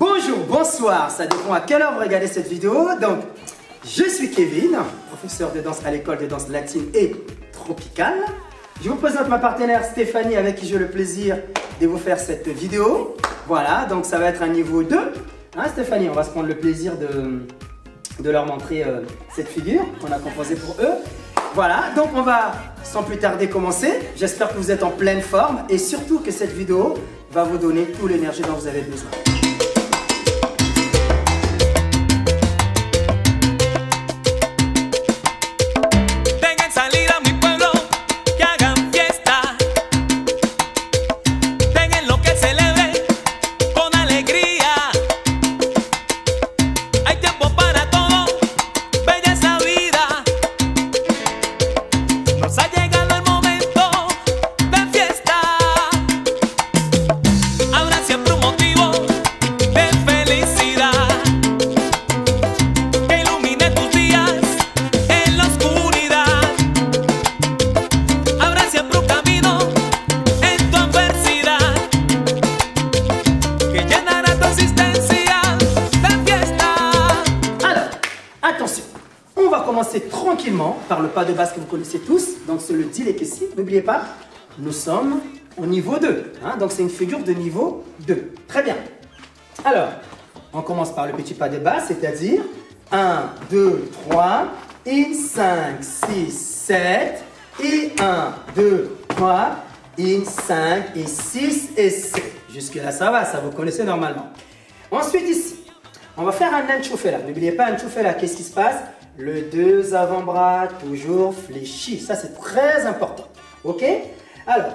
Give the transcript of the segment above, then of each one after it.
Bonjour, bonsoir, ça dépend à quelle heure vous regardez cette vidéo. Donc, je suis Kevin, professeur de danse à l'école de danse latine et tropicale. Je vous présente ma partenaire Stéphanie avec qui j'ai le plaisir de vous faire cette vidéo. Voilà, donc ça va être un niveau 2. Hein, Stéphanie, on va se prendre le plaisir de leur montrer cette figure qu'on a composée pour eux. Voilà, donc on va sans plus tarder commencer. J'espère que vous êtes en pleine forme et surtout que cette vidéo va vous donner toute l'énergie dont vous avez besoin. Tranquillement par le pas de base que vous connaissez tous, donc c'est le dilekesi. N'oubliez pas, nous sommes au niveau 2, hein, donc c'est une figure de niveau 2. Très bien. Alors, on commence par le petit pas de base, c'est-à-dire 1, 2, 3, et 5, 6, 7, et 1, 2, 3, et 5, et 6, et 7. Jusque-là, ça va, ça vous connaissez normalement. Ensuite, ici, on va faire un enchufela. N'oubliez pas, enchufela, qu'est-ce qui se passe? Le deux avant-bras toujours fléchi. Ça, c'est très important. Ok? Alors,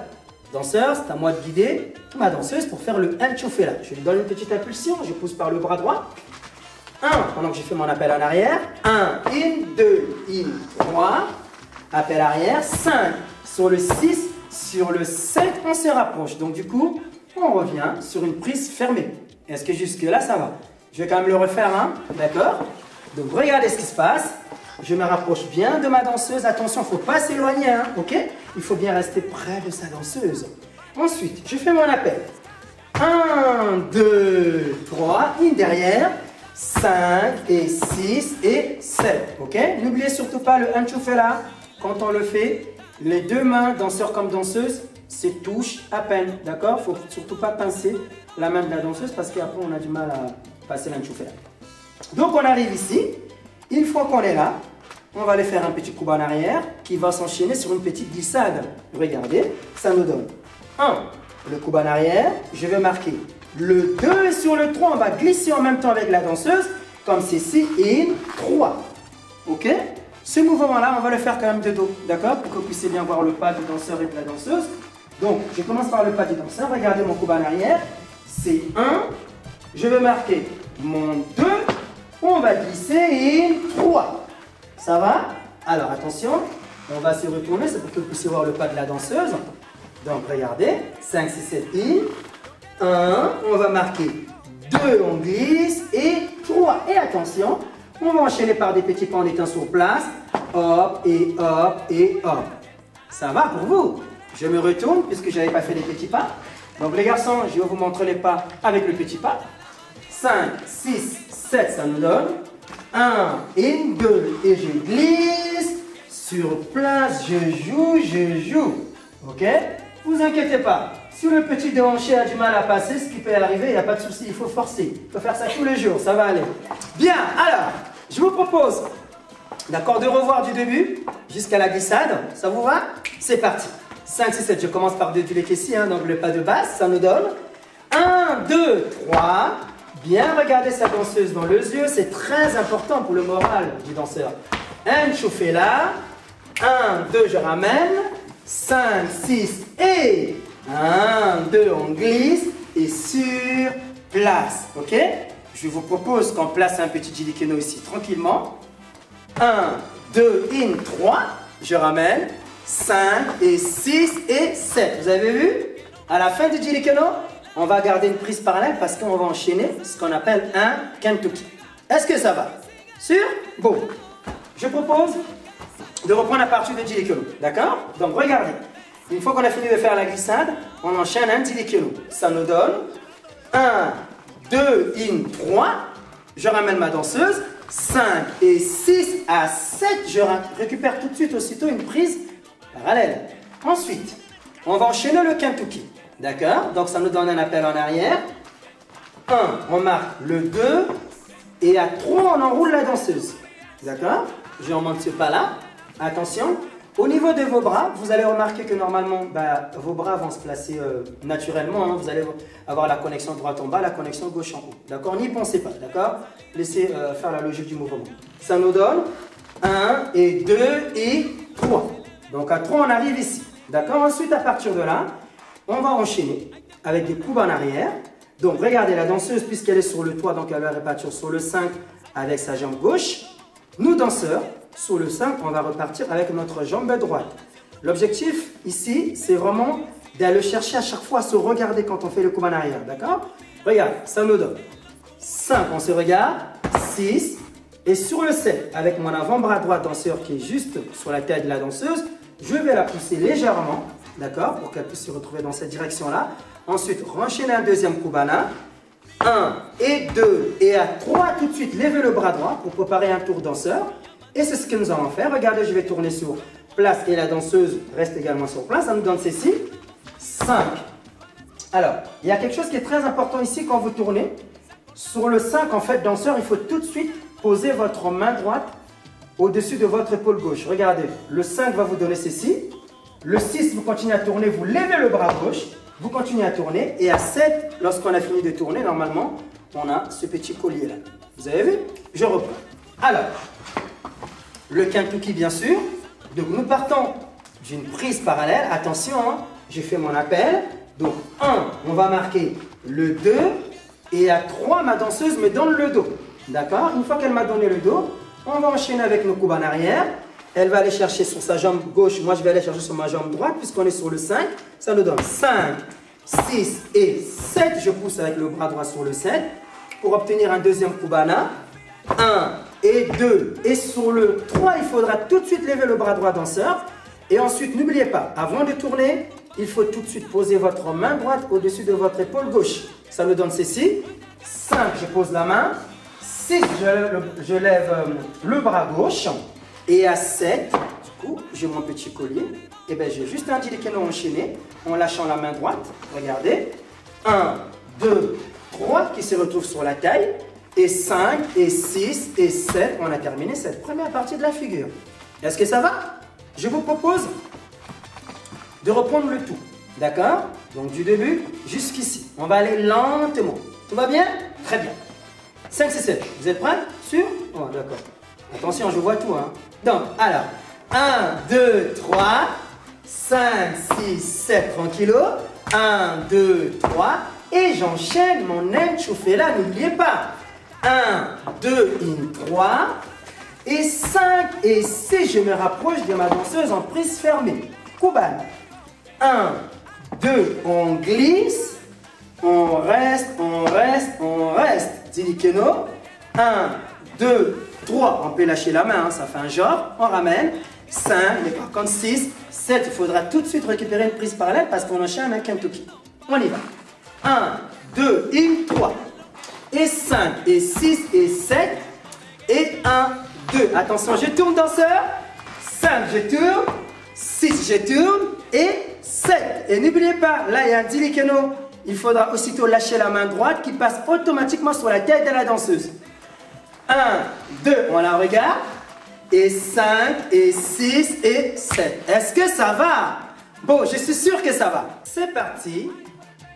danseur, c'est à moi de guider ma danseuse pour faire le enchufela. Je lui donne une petite impulsion. Je pousse par le bras droit. 1, pendant que j'ai fait mon appel en arrière. 1, 2, 3. Appel arrière. 5, sur le 6, sur le 7, on se rapproche. Donc, du coup, on revient sur une prise fermée. Est-ce que jusque-là, ça va? Je vais quand même le refaire, hein? D'accord? Donc, regardez ce qui se passe. Je me rapproche bien de ma danseuse. Attention, il ne faut pas s'éloigner, hein, ok? Il faut bien rester près de sa danseuse. Ensuite, je fais mon appel. 1, 2, 3, une derrière. 5 et 6 et 7, ok? N'oubliez surtout pas le enchufela. Quand on le fait, les deux mains, danseur comme danseuse, se touchent à peine, d'accord? Il ne faut surtout pas pincer la main de la danseuse parce qu'après, on a du mal à passer l'enchufela. Donc on arrive ici, une fois qu'on est là, on va aller faire un petit coup en arrière qui va s'enchaîner sur une petite glissade. Regardez, ça nous donne 1, le coup en arrière, je vais marquer le 2 sur le 3, on va glisser en même temps avec la danseuse, comme ceci, et 3. Ok? Ce mouvement-là, on va le faire quand même de dos, d'accord? Pour que vous puissiez bien voir le pas du danseur et de la danseuse. Donc, je commence par le pas du danseur, regardez mon coup en arrière, c'est 1, je vais marquer mon 2, on va glisser et 3. Ça va? Alors attention, on va se retourner, c'est pour que vous puissiez voir le pas de la danseuse. Donc regardez, 5, 6, 7 et 1, on va marquer 2, on glisse et 3. Et attention, on va enchaîner par des petits pas en étant sur place. Hop et hop et hop. Ça va pour vous? Je me retourne puisque je n'avais pas fait les petits pas. Donc les garçons, je vais vous montrer les pas avec le petit pas. 5, 6, 7, ça nous donne 1 et 2 et je glisse sur place, je joue, ok? Vous inquiétez pas, si le petit déhanché a du mal à passer, ce qui peut arriver, il n'y a pas de souci, il faut forcer, il faut faire ça tous les jours, ça va aller. Bien, alors, je vous propose, d'accord, de revoir du début jusqu'à la glissade, ça vous va? C'est parti, 5, 6, 7, je commence par deux dilekesi, hein, donc le pas de base, ça nous donne 1, 2, 3, bien regarder sa danseuse dans les yeux, c'est très important pour le moral du danseur. Enchufela, 1, 2, je ramène, 5, 6 et 1, 2, on glisse et sur place, ok? Je vous propose qu'on place un petit jilikeno ici tranquillement. 1, 2, 3, je ramène, 5 et 6 et 7. Vous avez vu? À la fin du jilikeno, on va garder une prise parallèle parce qu'on va enchaîner ce qu'on appelle un kentuki. Est-ce que ça va? Sûr? Bon. Je propose de reprendre à partir de jilikeno. D'accord? Donc regardez. Une fois qu'on a fini de faire la glissade, on enchaîne un jilikeno. Ça nous donne 1, 2 in 3, je ramène ma danseuse, 5 et 6 à 7, je récupère tout de suite aussitôt une prise parallèle. Ensuite, on va enchaîner le Kentucky, d'accord? Donc ça nous donne un appel en arrière. 1, on marque le 2 et à 3, on enroule la danseuse, d'accord? Je n'en monte pas là, attention. Au niveau de vos bras, vous allez remarquer que normalement, vos bras vont se placer naturellement. Hein. Vous allez avoir la connexion droite en bas, la connexion gauche en haut. D'accord? N'y pensez pas, d'accord? Laissez faire la logique du mouvement. Ça nous donne 1 et 2 et 3. Donc à 3, on arrive ici. D'accord? Ensuite, à partir de là, on va enchaîner avec des coups en arrière. Donc regardez, la danseuse, puisqu'elle est sur le toit, donc elle va repartir sur le 5 avec sa jambe gauche. Nous, danseurs, sur le 5, on va repartir avec notre jambe droite. L'objectif ici, c'est vraiment d'aller chercher à chaque fois à se regarder quand on fait le coup en arrière, d'accord? Regarde, ça nous donne 5, on se regarde, 6, et sur le 7, avec mon avant-bras droit danseur qui est juste sur la tête de la danseuse, je vais la pousser légèrement, d'accord? Pour qu'elle puisse se retrouver dans cette direction-là. Ensuite, renchaîner un deuxième coup bana. 1 et 2 et à 3, tout de suite, levez le bras droit pour préparer un tour danseur. Et c'est ce que nous allons faire. Regardez, je vais tourner sur place et la danseuse reste également sur place. Ça nous donne ceci. 5. Alors, il y a quelque chose qui est très important ici quand vous tournez. Sur le 5, en fait, danseur, il faut tout de suite poser votre main droite au-dessus de votre épaule gauche. Regardez, le 5 va vous donner ceci. Le 6, vous continuez à tourner, vous levez le bras gauche. Vous continuez à tourner. Et à 7, lorsqu'on a fini de tourner, normalement, on a ce petit collier-là. Vous avez vu? Je reprends. Alors, le Kentucky, bien sûr. Donc, nous partons d'une prise parallèle. Attention, hein, j'ai fait mon appel. Donc, 1, on va marquer le 2. Et à 3, ma danseuse me donne le dos. D'accord? Une fois qu'elle m'a donné le dos, on va enchaîner avec nos coups en arrière. Elle va aller chercher sur sa jambe gauche. Moi, je vais aller chercher sur ma jambe droite puisqu'on est sur le 5. Ça nous donne 5, 6 et 7. Je pousse avec le bras droit sur le 7 pour obtenir un deuxième kubana. 1 et 2. Et sur le 3, il faudra tout de suite lever le bras droit danseur. Et ensuite, n'oubliez pas, avant de tourner, il faut tout de suite poser votre main droite au-dessus de votre épaule gauche. Ça nous donne ceci. 5, je pose la main. 6, je lève le bras gauche. Et à 7, du coup, j'ai mon petit collier. Et bien, j'ai juste un dilikeno enchaîné en lâchant la main droite. Regardez. 1, 2, 3 qui se retrouvent sur la taille. Et 5, et 6, et 7. On a terminé cette première partie de la figure. Est-ce que ça va? Je vous propose de reprendre le tout. D'accord? Donc, du début jusqu'ici. On va aller lentement. Tout va bien? Très bien. 5, 6, 7. Vous êtes prêts? Sûr? Oh, d'accord. Attention, je vois tout, hein. Donc, alors, 1, 2, 3, 5, 6, 7, tranquillo. 1, 2, 3, et j'enchaîne mon enchufé là, n'oubliez pas. 1, 2, 3, et 5 et 6, je me rapproche de ma danseuse en prise fermée. Kuban. 1, 2, on glisse, on reste, on reste, on reste. Dilikeno. 1, 2, 3, on peut lâcher la main, hein, ça fait un genre, on ramène. 5, mais par contre 6, 7, il faudra tout de suite récupérer une prise parallèle parce qu'on enchaîne un Kentucky. On y va. 1, 2, et 3. Et 5, et 6, et 7, et 1, 2. Attention, je tourne danseur. 5, je tourne. 6, je tourne. Et 7. Et n'oubliez pas, là il y a un dilikeno. Il faudra aussitôt lâcher la main droite qui passe automatiquement sur la tête de la danseuse. 1, 2, on la regarde. Et 5, et 6, et 7. Est-ce que ça va? Bon, je suis sûr que ça va. C'est parti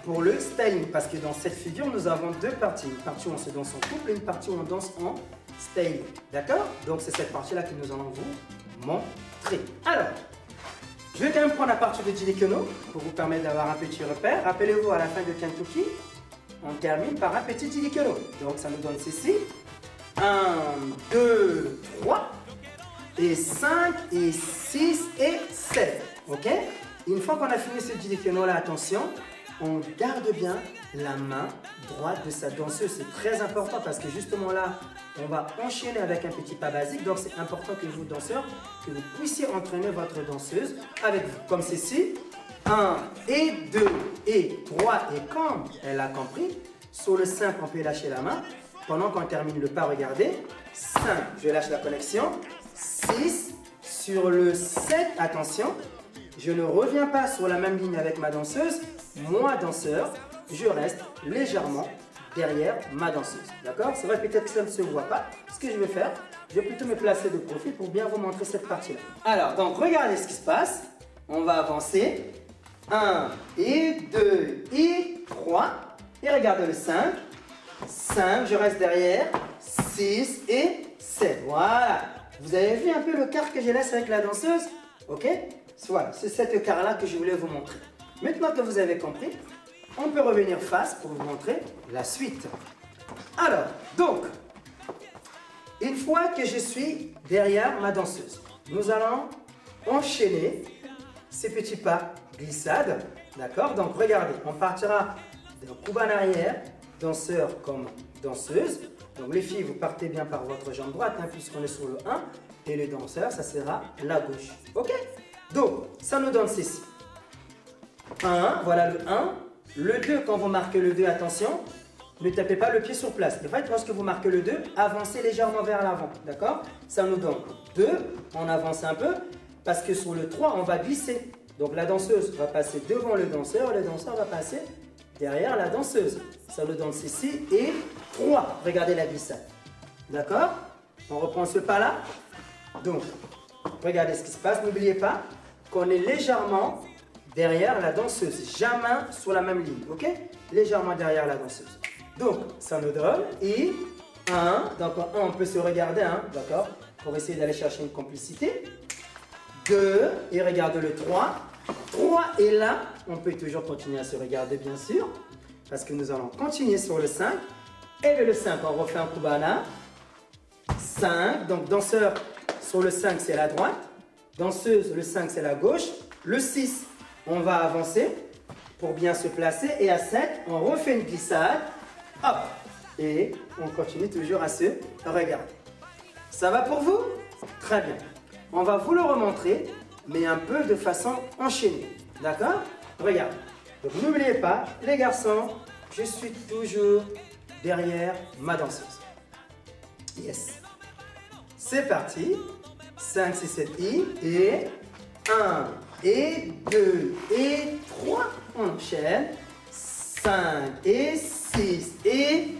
pour le styling. Parce que dans cette figure, nous avons deux parties. Une partie où on se danse en couple et une partie où on danse en styling. D'accord? Donc, c'est cette partie-là que nous allons vous montrer. Alors, je vais quand même prendre la partie de dilikeno pour vous permettre d'avoir un petit repère. Rappelez-vous, à la fin de Kentucky, on termine par un petit dilikeno. Donc, ça nous donne ceci. 1, 2, 3, et 5, et 6, et 7. Ok? Une fois qu'on a fini ce dilikeno là, attention, on garde bien la main droite de sa danseuse. C'est très important parce que justement là, on va enchaîner avec un petit pas basique. Donc c'est important que vous, danseurs, que vous puissiez entraîner votre danseuse avec vous. Comme ceci. 1, et 2, et 3, et quand elle a compris, Sur le 5, on peut lâcher la main. Pendant qu'on termine le pas, regardez. 5, je lâche la connexion. 6, sur le 7, attention. Je ne reviens pas sur la même ligne avec ma danseuse. Moi, danseur, je reste légèrement derrière ma danseuse. D'accord? C'est vrai, peut-être que ça ne se voit pas. Ce que je vais faire, je vais plutôt me placer de profil pour bien vous montrer cette partie-là. Alors, donc, regardez ce qui se passe. On va avancer. 1 et 2 et 3. Et regardez le 5. 5, je reste derrière. 6 et 7. Voilà. Vous avez vu un peu le quart que je laisse avec la danseuse? Ok? Voilà, c'est cet quart-là que je voulais vous montrer. Maintenant que vous avez compris, on peut revenir face pour vous montrer la suite. Alors, donc, une fois que je suis derrière ma danseuse, nous allons enchaîner ces petits pas glissade. D'accord? Donc, regardez, on partira d'un coup en arrière, danseur comme danseuse. Donc, les filles, vous partez bien par votre jambe droite, hein, puisqu'on est sur le 1. Et le danseur, ça sera la gauche. Ok? Donc, ça nous donne ceci. 1, voilà le 1. Le 2, quand vous marquez le 2, attention, ne tapez pas le pied sur place. En fait, lorsque vous marquez le 2, avancez légèrement vers l'avant. D'accord? Ça nous donne 2. On avance un peu, parce que sur le 3, on va glisser. Donc, la danseuse va passer devant le danseur va passer derrière la danseuse. Ça nous donne ceci et 3. Regardez la glissade. D'accord? On reprend ce pas-là. Donc, regardez ce qui se passe. N'oubliez pas qu'on est légèrement derrière la danseuse. Jamais sur la même ligne. Ok? Légèrement derrière la danseuse. Donc, ça nous donne et 1. Donc, en 1, on peut se regarder. Hein, d'accord? Pour essayer d'aller chercher une complicité. 2. Et regardez le 3. 3 et là, on peut toujours continuer à se regarder, bien sûr. Parce que nous allons continuer sur le 5. Et le 5, on refait un cubana. 5. Donc, danseur sur le 5, c'est la droite. Danseuse, le 5, c'est la gauche. Le 6, on va avancer pour bien se placer. Et à 7, on refait une glissade. Hop. Et on continue toujours à se regarder. Ça va pour vous? Très bien. On va vous le remontrer, mais un peu de façon enchaînée. D'accord? Regarde. Donc, n'oubliez pas, les garçons, je suis toujours derrière ma danseuse. Yes. C'est parti. 5, 6, 7, I. Et 1, et 2, et 3. On enchaîne. 5, et 6, et